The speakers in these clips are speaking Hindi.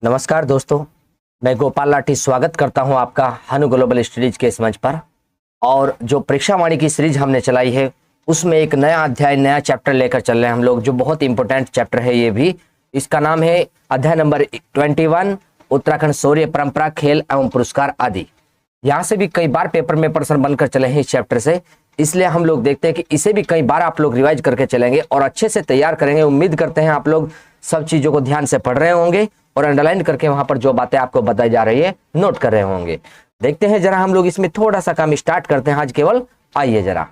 नमस्कार दोस्तों, मैं गोपाल लाठी स्वागत करता हूं आपका हनु ग्लोबल स्टडीज के इस मंच पर। और जो परीक्षा वाणी की सीरीज हमने चलाई है उसमें एक नया अध्याय, नया चैप्टर लेकर चल रहे हैं हम लोग, जो बहुत इंपॉर्टेंट चैप्टर है। ये भी इसका नाम है अध्याय नंबर 21, उत्तराखंड शौर्य परंपरा, खेल एवं पुरस्कार आदि। यहाँ से भी कई बार पेपर में प्रश्न बनकर चले हैं इस चैप्टर से, इसलिए हम लोग देखते हैं कि इसे भी कई बार आप लोग रिवाइज करके चलेंगे और अच्छे से तैयार करेंगे। उम्मीद करते हैं आप लोग सब चीजों को ध्यान से पढ़ रहे होंगे और अंडरलाइन करके वहां पर जो बातें आपको बताई जा रही है नोट कर रहे होंगे। देखते हैं जरा हम लोग इसमें थोड़ा सा काम स्टार्ट करते हैं आज केवल। आइए जरा,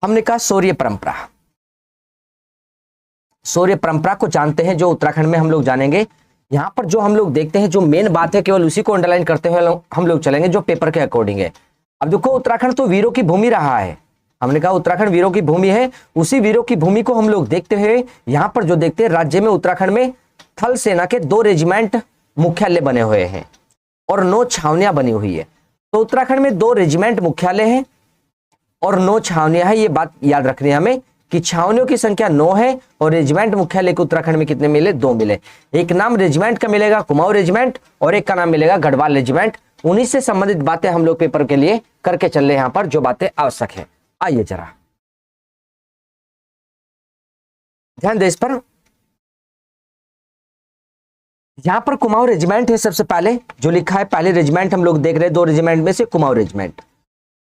हमने कहा शौर्य परंपरा। शौर्य परंपरा को जानते हैं, जो उत्तराखंड में हम लोग जानेंगे। यहां पर जो हम लोग देखते हैं, जो मेन बात है केवल उसी को अंडरलाइन करते हुए हम लोग चलेंगे, जो पेपर के अकॉर्डिंग है। अब देखो, उत्तराखंड तो वीरों की भूमि रहा है। हमने कहा उत्तराखंड वीरों की भूमि है। उसी वीरों की भूमि को हम लोग देखते हुए यहां पर जो देखते हैं, राज्य में उत्तराखंड में थल सेना के 2 रेजिमेंट मुख्यालय बने हुए हैं और 9 छावनियां बनी हुई है। तो उत्तराखंड में 2 रेजिमेंट मुख्यालय है और 9 छावनियां है। ये बात याद रखनी है हमें कि छावनियों की संख्या 9 है और रेजिमेंट मुख्यालय को उत्तराखंड में कितने मिले? 2 मिले। एक नाम रेजिमेंट का मिलेगा कुमाऊं रेजिमेंट और एक का नाम मिलेगा गढ़वाल रेजिमेंट। उन्हीं से संबंधित बातें हम लोग पेपर के लिए करके चल रहे हैं, यहां पर जो बातें आवश्यक है। आइए जरा ध्यान दे इस पर। यहां पर कुमाऊं रेजिमेंट है सबसे पहले जो लिखा है। पहले रेजिमेंट हम लोग देख रहे हैं, 2 रेजिमेंट में से कुमाऊं रेजिमेंट।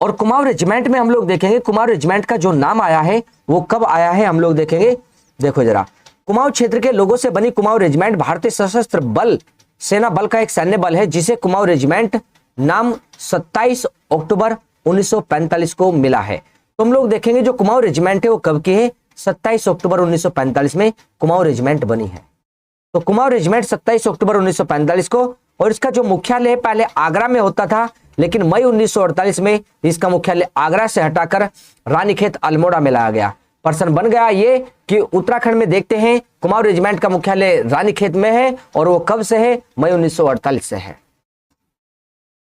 और कुमाऊं रेजिमेंट में हम लोग देखेंगे कुमाऊं रेजिमेंट का जो नाम आया है वो कब आया है हम लोग देखेंगे। देखो जरा, कुमाऊं क्षेत्र के लोगों से बनी कुमाऊं रेजिमेंट भारतीय सशस्त्र बल सेना बल का एक सैन्य बल है, जिसे कुमाऊं रेजिमेंट नाम 27 अक्टूबर 1945 को मिला है। तो हम लोग देखेंगे जो कुमाऊं रेजिमेंट है वो कब की है? 27 अक्टूबर 1945 में कुमाऊं रेजिमेंट बनी है। तो कुमाऊं रेजिमेंट 27 अक्टूबर 1945 को, और इसका जो मुख्यालय है पहले आगरा में होता था, लेकिन मई 1948 में इसका मुख्यालय आगरा से हटाकर रानीखेत अल्मोड़ा में लाया गया। प्रश्न बन गया ये कि उत्तराखंड में देखते हैं कुमाऊं रेजिमेंट का मुख्यालय रानीखेत में है और वो कब से है? मई 1948 से है।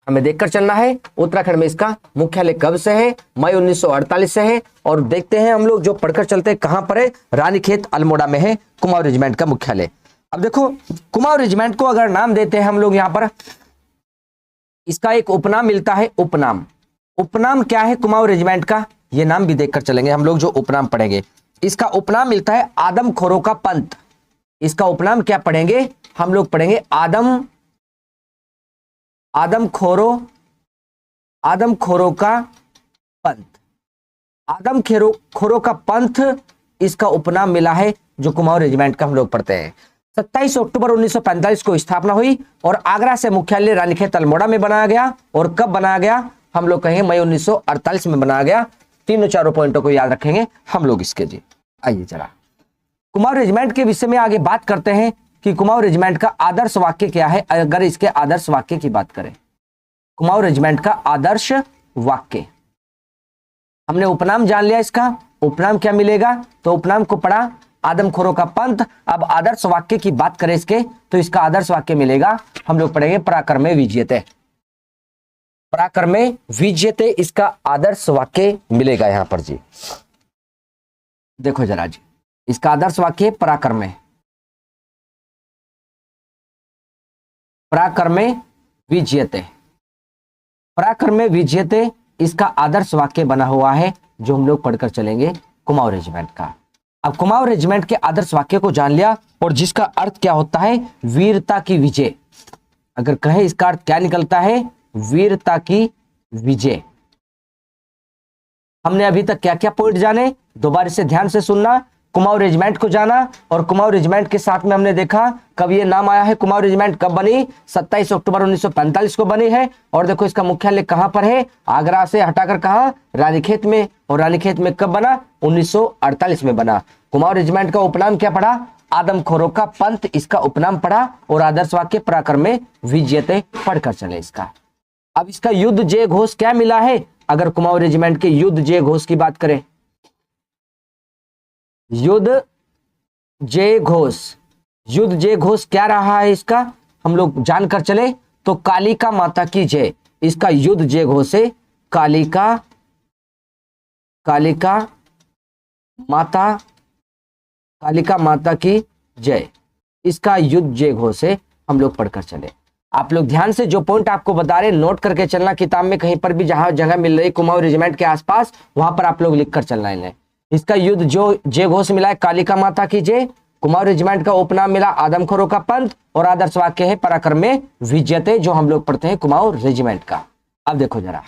हमें देखकर चलना है उत्तराखंड में इसका मुख्यालय कब से है? मई 1948 से है। और देखते हैं हम लोग जो पढ़कर चलते हैं कहां पर है? रानीखेत अल्मोड़ा में है कुमाऊं रेजिमेंट का मुख्यालय। अब देखो, कुमाऊं रेजिमेंट को अगर नाम देते हैं हम लोग यहां पर, इसका एक उपनाम मिलता है। उपनाम, उपनाम क्या है कुमाऊं रेजिमेंट का? ये नाम भी देखकर चलेंगे हम लोग, जो उपनाम पढ़ेंगे। इसका उपनाम मिलता है आदमखोरों का पंथ। इसका उपनाम क्या पढ़ेंगे हम लोग? पढ़ेंगे आदमखोरों का पंथ। आदमखोरों का पंथ इसका उपनाम मिला है, जो कुमाऊं रेजिमेंट का हम लोग पढ़ते हैं। 27 अक्टूबर 1945 को स्थापना हुई और आगरा से मुख्यालय रानीखेत अल्मोड़ा में बनाया गया। और कब बनाया गया? हम लोग कहेंगे मई 1948 में बनाया गया। तीनों चारों पॉइंटों को याद रखेंगे हम लोग इसके जी। आइए जरा कुमाऊं रेजिमेंट के विषय में आगे बात करते हैं कि कुमाऊं रेजिमेंट का आदर्श वाक्य क्या है। अगर इसके आदर्श वाक्य की बात करें, कुमाऊं रेजिमेंट का आदर्श वाक्य, हमने उपनाम जान लिया। इसका उपनाम क्या मिलेगा? तो उपनाम को पढ़ा आदमखोरों का पंथ। अब आदर्श वाक्य की बात करें इसके, तो इसका आदर्श वाक्य मिलेगा, हम लोग पढ़ेंगे पराक्रमे विजयते। पराक्रमे विजयते इसका आदर्श वाक्य मिलेगा यहां पर जी। देखो जरा जी, इसका आदर्श वाक्य पराक्रमे विजयते। पराक्रमे विजयते इसका आदर्श वाक्य बना हुआ है, जो हम लोग पढ़कर चलेंगे कुमाऊं रेजिमेंट का। अब कुमाऊं रेजिमेंट के आदर्श वाक्य को जान लिया, और जिसका अर्थ क्या होता है? वीरता की विजय। अगर कहे इसका अर्थ क्या निकलता है? वीरता की विजय। हमने अभी तक क्या क्या पॉइंट जाने? दोबारा से ध्यान से सुनना। कुमाऊं रेजिमेंट को जाना, और कुमाऊं रेजिमेंट के साथ में हमने देखा कब ये नाम आया है। कुमाऊं रेजिमेंट कब बनी? 27 अक्टूबर 1945 को बनी है। और देखो इसका मुख्यालय कहां पर है? आगरा से हटाकर कहां? रानीखेत में। और रानीखेत में कब बना? 1948 में बना। कुमाऊं रेजिमेंट का उपनाम क्या पढ़ा? आदमखोरों का पंथ इसका उपनाम पढ़ा। और आदर्श वाक्य पराक्रमे विजयते पढ़कर चले इसका। अब इसका युद्ध जय घोष क्या मिला है? अगर कुमाऊं रेजिमेंट के युद्ध जय घोष की बात करें, युद्ध जय घोष क्या रहा है इसका? हम लोग जानकर चले तो कालिका माता की जय इसका युद्ध जय घोष है। कालिका माता की जय इसका युद्ध जय घोष है। हम लोग पढ़कर चले। आप लोग ध्यान से जो पॉइंट आपको बता रहे नोट करके चलना, किताब में कहीं पर भी जहां जगह मिल रही कुमाऊं रेजिमेंट के आसपास वहां पर आप लोग लिख कर चलना इन्हें। इसका युद्ध जो जय घोष मिला है कालिका माता की जय, कुमाऊं रेजिमेंट का उपनाम मिला आदमखोरों का पंथ, और आदर्श वाक्य है पराक्रमे विजयते, जो हम लोग पढ़ते हैं कुमाऊं रेजिमेंट का। अब देखो जरा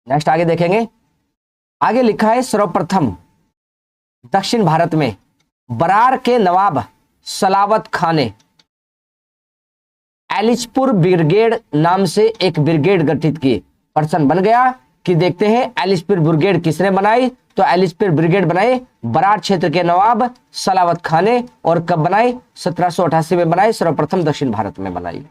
नेक्स्ट आगे देखेंगे। आगे लिखा है सर्वप्रथम दक्षिण भारत में बरार के नवाब सलावत खां ने एलिचपुर ब्रिगेड नाम से एक ब्रिगेड गठित की। प्रश्न बन गया कि देखते हैं एलिचपुर ब्रिगेड किसने बनाई, तो एलिचपुर ब्रिगेड बनाई बरार क्षेत्र के नवाब सलावत खां ने। और कब बनाई, 1788 में बनाई, सर्वप्रथम दक्षिण भारत में बनाई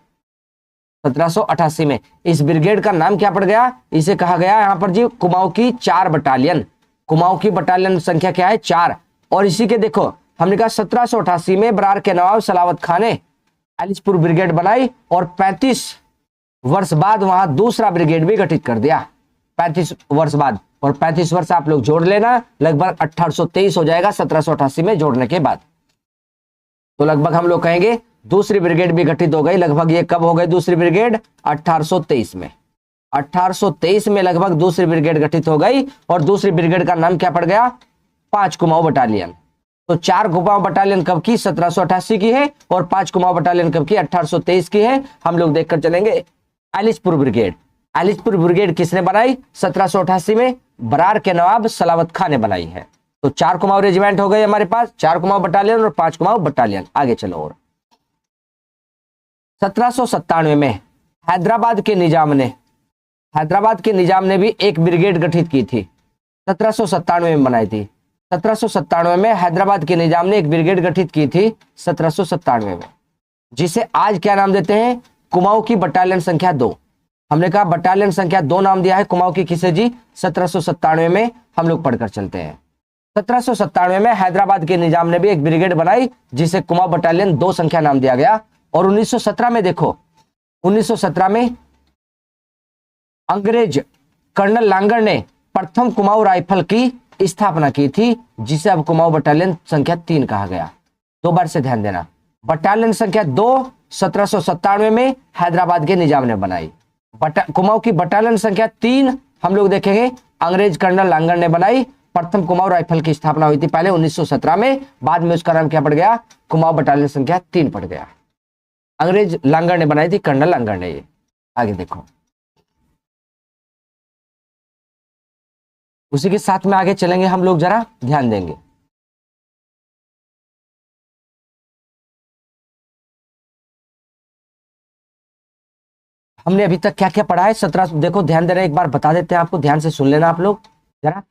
1788 में। इस ब्रिगेड का नाम क्या पड़ गया, इसे कहा गया यहां पर जी कुमाऊं की 4 बटालियन। कुमाऊं की बटालियन संख्या क्या है 4। और इसी के देखो हमने कहा 1788 में बरार के नवाब सलावत खां ने एलिचपुर ब्रिगेड बनाई और 35 वर्ष बाद वहां दूसरा ब्रिगेड भी गठित कर दिया। 35 वर्ष बाद, और 35 वर्ष आप लोग जोड़ लेना, लगभग 1823 हो जाएगा 1788 में जोड़ने के बाद। तो लगभग हम लोग कहेंगे दूसरी ब्रिगेड भी गठित हो गई। लगभग ये कब हो गई दूसरी ब्रिगेड, 1823 में। 1823 में लगभग दूसरी ब्रिगेड गठित हो गई। और दूसरी ब्रिगेड का नाम क्या पड़ गया, 5 कुमाऊं बटालियन। तो 4 कुमाऊं बटालियन कब की, 1788 की है, और 5 कुमाऊं बटालियन कब की, 1823 की है। हम लोग देखकर चलेंगे एलिचपुर ब्रिगेड। एलिचपुर ब्रिगेड किसने बनाई, 1788 में बरार के नवाब सलावत खां ने बनाई है। तो 4 कुमाऊं रेजिमेंट हो गए हमारे पास, 4 कुमाऊं बटालियन और 5 कुमाऊं बटालियन। आगे चलो। और 1797 में हैदराबाद के निजाम ने भी एक ब्रिगेड गठित की थी, 1797 में बनाई थी। 1797 में हैदराबाद के निजाम ने एक ब्रिगेड गठित की थी 1797 में, जिसे आज क्या नाम देते हैं, कुमाऊं की बटालियन संख्या 2। हमने कहा बटालियन संख्या 2 नाम दिया है कुमाऊं की किसे जी, 1797 में। हम लोग पढ़कर चलते हैं। 1797 में हैदराबाद के निजाम ने भी एक ब्रिगेड बनाई जिसे कुमाऊं बटालियन 2 संख्या नाम दिया गया। और 1917 में देखो, 1917 में अंग्रेज कर्नल लांगर ने प्रथम कुमाऊं राइफल की स्थापना की थी, जिसे अब कुमाऊं बटालियन संख्या 3 कहा गया। 2 बार से ध्यान देना। बटालियन संख्या 2 1797 में हैदराबाद के निजाम ने बनाई। कुमाऊं की बटालियन संख्या 3 हम लोग देखेंगे अंग्रेज कर्नल लांगर ने बनाई। प्रथम कुमाऊं राइफल की स्थापना हुई थी पहले 1917 में, बाद में उसका नाम क्या पड़ गया, कुमाऊं बटालियन संख्या 3 पड़ गया। अंग्रेज लांगर ने बनाई थी, कर्नल लांगर ने। ये आगे देखो, उसी के साथ में आगे चलेंगे हम लोग, जरा ध्यान देंगे। हमने अभी तक क्या क्या पढ़ा है, 17 देखो ध्यान दे रहे हैं, एक बार बता देते हैं आपको, ध्यान से सुन लेना आप लोग जरा।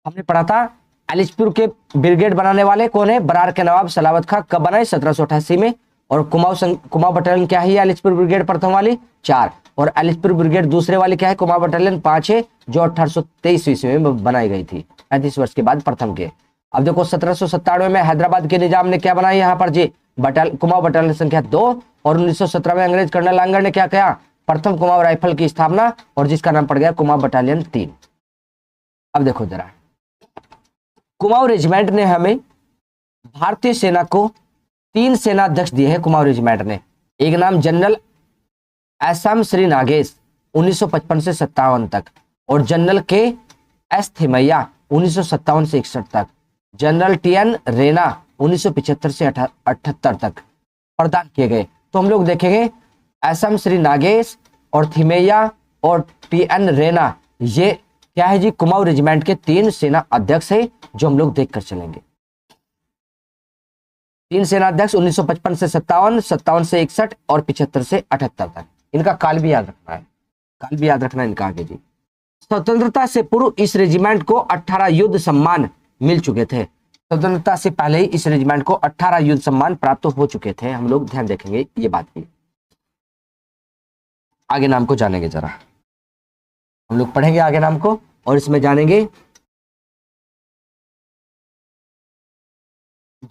हमने पढ़ा था एलिचपुर के ब्रिगेड बनाने वाले कौन है, बरार के नवाब सलावत खां। कब बनाए, 1788 में। और कुमाऊं बटालियन क्या है, एलिचपुर ब्रिगेड प्रथम वाली 4, और एलिचपुर ब्रिगेड दूसरे वाली क्या है, कुमाऊं बटालियन 5 है, जो 1823 ईस्वी में बनाई गई थी, 35 वर्ष के बाद प्रथम के। अब देखो 1797 में हैदराबाद के निजाम ने क्या बनाई यहाँ पर जी, कुमाऊं बटालियन संख्या 2। और 1917 में अंग्रेज कर्नल लांगर ने क्या किया, प्रथम कुमाऊं राइफल की स्थापना, और जिसका नाम पड़ गया कुमाऊं बटालियन 3। अब देखो जरा, कुमाऊं रेजिमेंट ने हमें भारतीय सेना को 3 सेनाध्यक्ष दिए हैं। कुमाऊं रेजिमेंट ने, एक नाम जनरल एसएम श्री नागेश 1955 से 57 तक, और जनरल के एस थिमैया 1957 से 61 तक, जनरल टीएन रेना 1975 से 78 तक प्रदान किए गए। तो हम लोग देखेंगे एसएम श्री नागेश और थिमैया और टीएन रेना, ये क्या है जी, कुमाऊं रेजिमेंट के 3 सेना अध्यक्ष है, जो हम लोग देखकर चलेंगे। 3 सेनाध्यक्ष 1955 से 57, 57 से 61 और 75 से 78 तक। इनका काल भी याद रखना है, काल भी याद रखना है इनका आगे जी। स्वतंत्रता से पूर्व इस रेजिमेंट को 18 युद्ध सम्मान मिल चुके थे। स्वतंत्रता से पहले ही इस रेजिमेंट को 18 युद्ध सम्मान प्राप्त हो चुके थे। हम लोग ध्यान देखेंगे ये बात भी। आगे नाम को जानेंगे जरा, हम लोग पढ़ेंगे आगे नाम को, और इसमें जानेंगे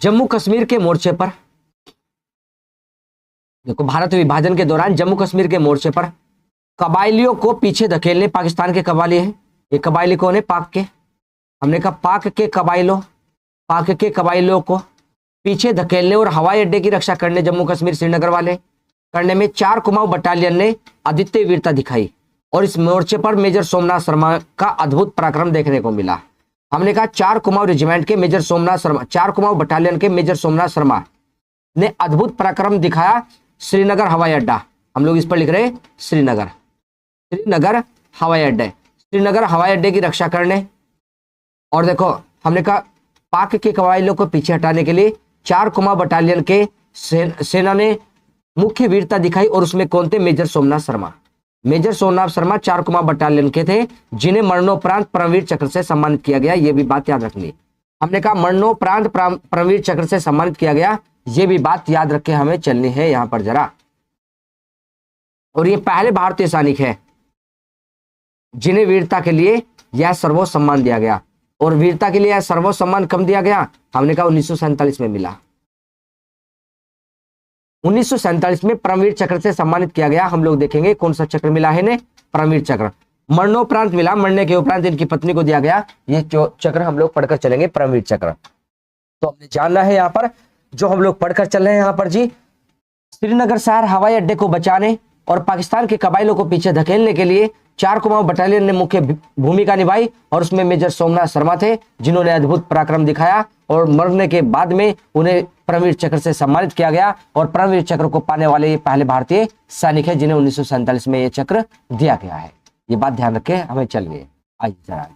जम्मू कश्मीर के मोर्चे पर। देखो, भारत विभाजन के दौरान जम्मू कश्मीर के मोर्चे पर कबायलियों को पीछे धकेलने, पाकिस्तान के कबायली है, ये कबायली कौन है, पाक के। हमने कहा पाक के कबायलों को पीछे धकेलने और हवाई अड्डे की रक्षा करने जम्मू कश्मीर श्रीनगर वाले करने में 4 कुमाऊं बटालियन ने अद्वितीय वीरता दिखाई और इस मोर्चे पर मेजर सोमनाथ शर्मा का अद्भुत पराक्रम देखने को मिला। हमने कहा 4 कुमाऊं रेजिमेंट के मेजर सोमनाथ शर्मा, 4 कुमाऊं बटालियन के मेजर सोमनाथ शर्मा ने अद्भुत पराक्रम दिखाया श्रीनगर हवाई अड्डा। हम लोग इस पर लिख रहे हैं श्रीनगर हवाई अड्डे, श्रीनगर हवाई अड्डे की रक्षा करने। और देखो हमने कहा पाक के कबाइलों को पीछे हटाने के लिए 4 कुमाऊं बटालियन के सेना ने मुख्य वीरता दिखाई और उसमें कौन थे? Major Somnath Sharma. Major Somnath Sharma 4 Kumaon battalion के थे जिन्हें मरणोपरांत परमवीर चक्र से सम्मानित किया गया। ये भी बात याद रखनी। हमने कहा मरणोपरांत परमवीर चक्र से सम्मानित किया गया, ये भी बात याद रख के हमें चलनी है यहां पर जरा। और ये पहले भारतीय सैनिक है जिन्हें वीरता के लिए यह सर्वोच्च सम्मान दिया गया। और वीरता के लिए यह सर्वोच्च सम्मान कब दिया गया? हमने कहा 1947 में मिला। 1947 में परमवीर चक्र से सम्मानित किया गया। हम लोग देखेंगे कौन सा चक्र मिला है इन्हें? परमवीर चक्र। मरणोपरांत मिला, मरने के उपरांत इनकी पत्नी को दिया गया। ये चक्र हम लोग पढ़कर चलेंगे, परमवीर चक्र। तो हमने जानना है यहाँ पर, जो हम लोग पढ़कर चल रहे हैं यहाँ पर जी, श्रीनगर शहर हवाई अड्डे को बचाने और पाकिस्तान के कबाइलों को पीछे धकेलने के लिए 4 कुमाऊं बटालियन ने मुख्य भूमिका निभाई और उसमें मेजर सोमनाथ शर्मा थे जिन्होंने अद्भुत पराक्रम दिखाया और मरने के बाद में उन्हें परमवीर चक्र से सम्मानित किया गया। और परमवीर चक्र को पाने वाले ये पहले भारतीय सैनिक है जिन्हें 1947 में ये चक्र दिया गया है। ये बात ध्यान रखें, हमें चलिए आइए जरा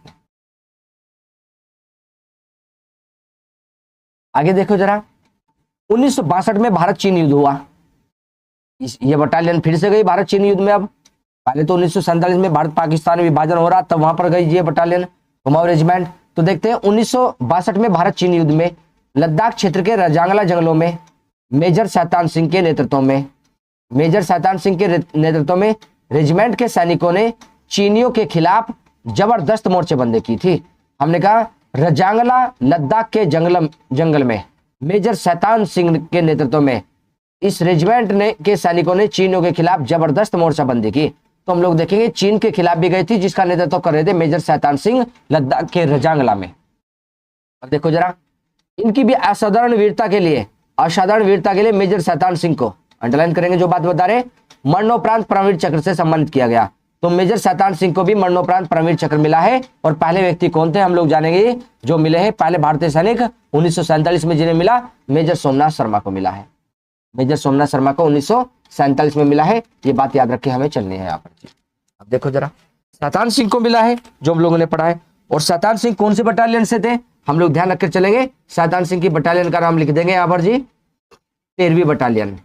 आगे देखो जरा। 1962 में भारत चीन युद्ध हुआ। ये बटालियन फिर से गई भारत चीन युद्ध में। अब पहले तो 1947 में भारत पाकिस्तान विभाजन हो रहा, तब वहां पर गई ये बटालियन कुमाऊं रेजिमेंट। तो देखते हैं 1962 में भारत चीन युद्ध में लद्दाख क्षेत्र के रजांगला जंगलों में मेजर शैतान सिंह के नेतृत्व में रेजिमेंट के सैनिकों ने चीनियों के खिलाफ जबरदस्त मोर्चेबंदी की थी। हमने कहा रजांगला लद्दाख के जंगल में मेजर शैतान सिंह के नेतृत्व में इस रेजिमेंट ने के सैनिकों ने चीनियों के खिलाफ जबरदस्त मोर्चाबंदी की। तो हम लोग देखेंगे चीन के खिलाफ भी गई थी, जिसका नेतृत्व कर रहे थे मेजर शैतान सिंह लद्दाख के रजांगला में। अब देखो जरा, इनकी भी असाधारण वीरता के लिए मेजर शैतान सिंह को अंडरलाइन करेंगे, जो बात बता रहे, मरणोपरांत परमवीर चक्र से सम्मानित किया गया। तो मेजर शैतान सिंह को भी मरणोपरांत परमवीर चक्र मिला है। और पहले व्यक्ति कौन थे हम लोग जानेंगे, जो मिले हैं पहले भारतीय सैनिक 1947 में जिन्हें मिला, मेजर सोमनाथ शर्मा को मिला है। मेजर सोमनाथ शर्मा को 1947 में मिला है। ये बात याद रखे हमें चलनी है यहाँ पर जी। अब देखो जरा, शैतान सिंह को मिला है जो हम लोगों ने पढ़ा है। और शैतान सिंह कौन से बटालियन से थे हम लोग ध्यान रखकर चलेंगे। शैतान सिंह की बटालियन का नाम लिख देंगे यहाँ पर जी, 13वीं बटालियन।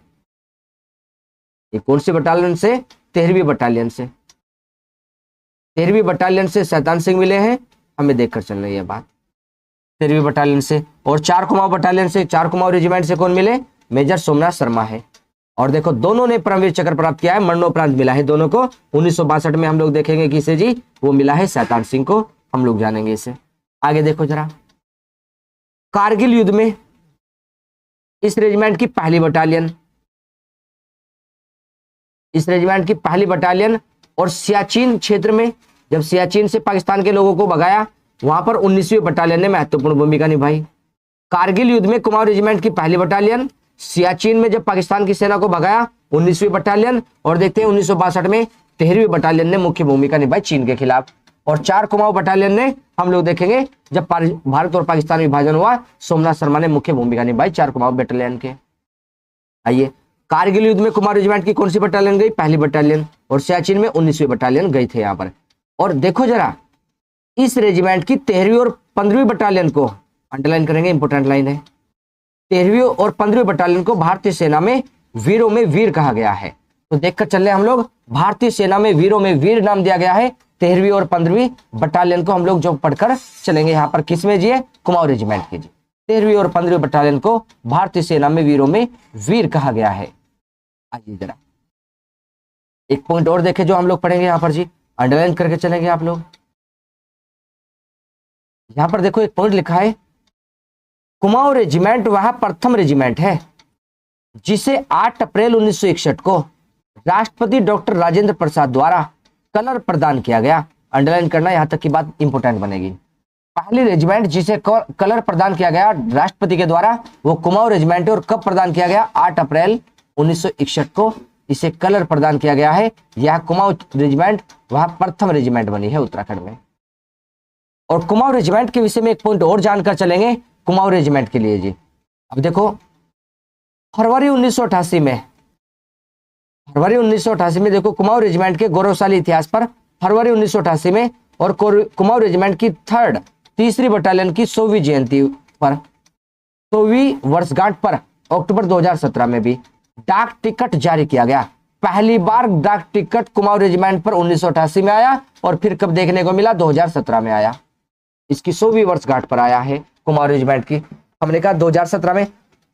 ये कौन सी बटालियन से? 13वीं बटालियन से। 13वीं बटालियन से शैतान सिंह मिले हैं, हमें देखकर चल रही है बात। 13वीं बटालियन से। और 4 कुमाऊं बटालियन से, 4 कुमाऊं रेजिमेंट से कौन मिले? मेजर सोमनाथ शर्मा है। और देखो दोनों ने परमवीर चक्र प्राप्त किया है, मरणोपरांत मिला है दोनों को। 1962 में हम लोग देखेंगे किसे जी, वो मिला है शैतान सिंह को, हम लोग जानेंगे इसे। आगे देखो जरा, कारगिल युद्ध में इस रेजिमेंट की पहली बटालियन और सियाचिन क्षेत्र में, जब सियाचिन से पाकिस्तान के लोगों को भगाया, वहां पर 19वीं बटालियन ने महत्वपूर्ण भूमिका निभाई। कारगिल युद्ध में कुमाऊं रेजिमेंट की पहली बटालियन, सियाचिन में जब पाकिस्तान की सेना को भगाया 19वीं बटालियन। और देखते हैं 1962 में 13वीं बटालियन ने मुख्य भूमिका निभाई चीन के खिलाफ। और 4 कुमाऊं बटालियन ने हम लोग देखेंगे जब भारत और पाकिस्तान विभाजन हुआ, सोमनाथ शर्मा ने मुख्य भूमिका निभाई 4 कुमाऊं बटालियन के। आइए, कारगिल युद्ध में कुमाऊं रेजिमेंट की कौन सी बटालियन गई? पहली बटालियन। और सियाचिन में 19वीं बटालियन गई थे यहाँ पर। और देखो जरा, इस रेजिमेंट की 13वीं और 15वीं बटालियन को अंडरलाइन करेंगे, इंपोर्टेंट लाइन है। 13वीं और 15वीं बटालियन को भारतीय सेना में वीरों में वीर कहा गया है। तो देखकर चल रहे हम लोग, भारतीय सेना में वीरों में वीर नाम दिया गया है 13वीं और 15वीं बटालियन को। हम लोग जो पढ़कर चलेंगे यहाँ पर किसमें जी? कुमाऊं रेजिमेंट की जी। 13वीं और 15वीं बटालियन को भारतीय सेना में वीरों में वीर कहा गया है। आइए जरा एक पॉइंट और देखें जो हम लोग पढ़ेंगे यहाँ पर जी, अंडरलाइन करके चलेंगे आप लोग। यहां पर देखो एक पॉइंट लिखा है, कुमाऊं रेजिमेंट वह प्रथम रेजिमेंट है जिसे 8 अप्रैल 1961 को राष्ट्रपति डॉक्टर राजेंद्र प्रसाद द्वारा कलर प्रदान किया गया। अंडरलाइन करना, यहां तक की बात इंपोर्टेंट बनेगी। पहली रेजिमेंट जिसे कलर प्रदान किया गया राष्ट्रपति के द्वारा वो कुमाऊं रेजिमेंट है। और कब प्रदान किया गया? 8 अप्रैल 1961 को इसे कलर प्रदान किया गया है। यह कुमाऊं रेजिमेंट वह प्रथम रेजिमेंट बनी है उत्तराखंड में। और कुमाऊं रेजिमेंट के विषय में एक पॉइंट और जानकर चलेंगे कुमाऊं रेजिमेंट के लिए जी। अब देखो फरवरी 1988 में देखो कुमाऊं रेजिमेंट के गौरवशाली इतिहास पर फरवरी 1988 में और कुमाऊं रेजिमेंट की तीसरी बटालियन की 100वीं जयंती पर 100वीं वर्षगांठ पर अक्टूबर 2017 में भी डाक टिकट जारी किया गया। पहली बार डाक टिकट कुमाऊं रेजिमेंट पर 1988 में आया और फिर कब देखने को मिला? 2017 में आया। इसकी 100वीं वर्षगांठ पर आया है कुमाऊं रेजिमेंट की। हमने कहा 2017 में।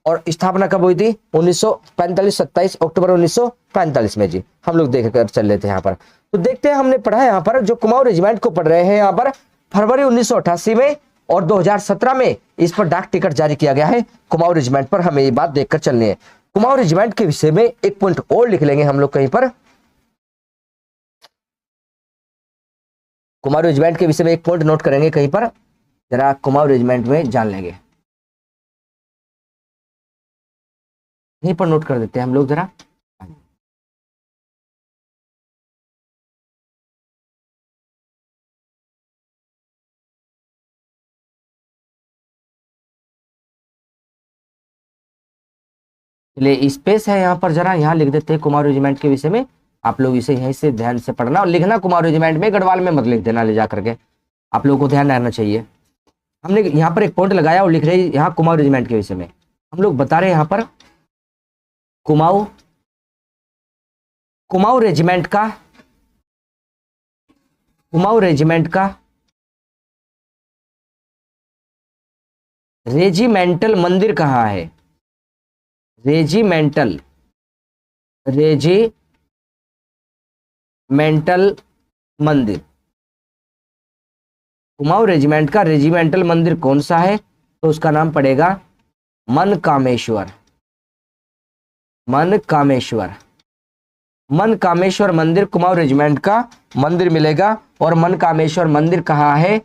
और स्थापना कब हुई थी? 1945 27 अक्टूबर 1945 में जी। हम लोग देख कर चल लेते हैं यहाँ पर। तो देखते हैं, हमने पढ़ा है यहाँ पर जो कुमाऊं रेजिमेंट को पढ़ रहे हैं यहाँ पर फरवरी 1988 में और 2017 में इस पर डाक टिकट जारी किया गया है कुमाऊं रेजिमेंट पर। हमें ये बात देखकर चलनी है। कुमाऊं रेजिमेंट के विषय में एक पॉइंट और लिख लेंगे हम लोग कहीं पर। कुमाऊं रेजिमेंट के विषय में एक पॉइंट नोट करेंगे कहीं पर, जरा कुमाऊं रेजिमेंट में जान लेंगे। यहीं पर नोट कर देते हैं हम लोग जरा। चलिए स्पेस है यहाँ पर, जरा यहाँ लिख देते हैं कुमाऊं रेजिमेंट के विषय में। आप लोग इसे यहीं से ध्यान से पढ़ना और लिखना कुमाऊं रेजिमेंट में, गढ़वाल में मत लिख देना ले जा करके। आप लोगों को ध्यान रहना चाहिए। हमने यहाँ पर एक पॉइंट लगाया और लिख रहे हैं यहाँ कुमाऊं रेजिमेंट के विषय में। हम लोग बता रहे हैं यहाँ पर कुमाऊं रेजिमेंट का रेजिमेंटल मंदिर कहाँ है? रेजिमेंटल मंदिर, कुमाऊं रेजिमेंट का रेजिमेंटल मंदिर कौन सा है? तो उसका नाम पड़ेगा मनकामेश्वर मंदिर कुमाऊं रेजिमेंट का मंदिर मिलेगा। और मनकामेश्वर मंदिर कहाँ है?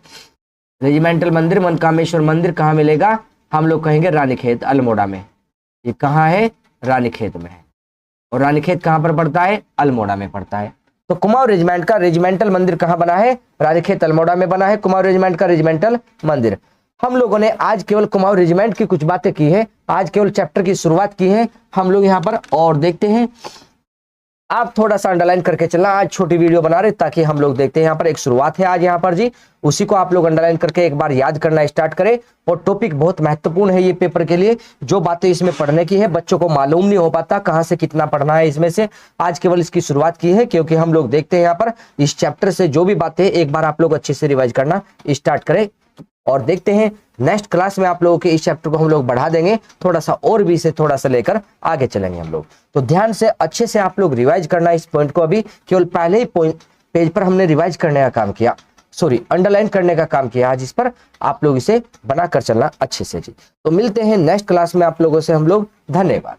रेजिमेंटल मंदिर मनकामेश्वर मंदिर कहाँ मिलेगा? हम लोग कहेंगे रानीखेत अल्मोड़ा में। ये कहाँ है? रानीखेत में है। और रानीखेत कहाँ पर पड़ता है? अल्मोड़ा में पड़ता है। तो कुमाऊं रेजिमेंट का रेजिमेंटल मंदिर कहाँ बना है? रानीखेत अल्मोड़ा में बना है कुमाऊं रेजिमेंट का रेजिमेंटल मंदिर। हम लोगों ने आज केवल कुमाऊं रेजिमेंट की कुछ बातें की है, आज केवल चैप्टर की शुरुआत की है हम लोग यहाँ पर। और देखते हैं, आप थोड़ा सा अंडरलाइन करके चलना। आज छोटी वीडियो बना रहे ताकि हम लोग देखते हैं यहाँ पर एक शुरुआत है आज यहाँ पर जी, उसी को आप लोग अंडरलाइन करके एक बार याद करना स्टार्ट करें। और टॉपिक बहुत महत्वपूर्ण है ये पेपर के लिए। जो बातें इसमें पढ़ने की है बच्चों को मालूम नहीं हो पाता कहाँ से कितना पढ़ना है इसमें से। आज केवल इसकी शुरुआत की है क्योंकि हम लोग देखते हैं यहाँ पर इस चैप्टर से जो भी बातें एक बार आप लोग अच्छे से रिवाइज करना स्टार्ट करें। और देखते हैं नेक्स्ट क्लास में आप लोगों के इस चैप्टर को हम लोग बढ़ा देंगे थोड़ा सा, और भी इसे थोड़ा सा लेकर आगे चलेंगे हम लोग। तो ध्यान से अच्छे से आप लोग रिवाइज करना इस पॉइंट को। अभी केवल पहले ही पेज पर हमने रिवाइज करने का काम किया, अंडरलाइन करने का काम किया आज इस पर। आप लोग इसे बनाकर चलना अच्छे से जी। तो मिलते हैं नेक्स्ट क्लास में आप लोगों से हम लोग। धन्यवाद।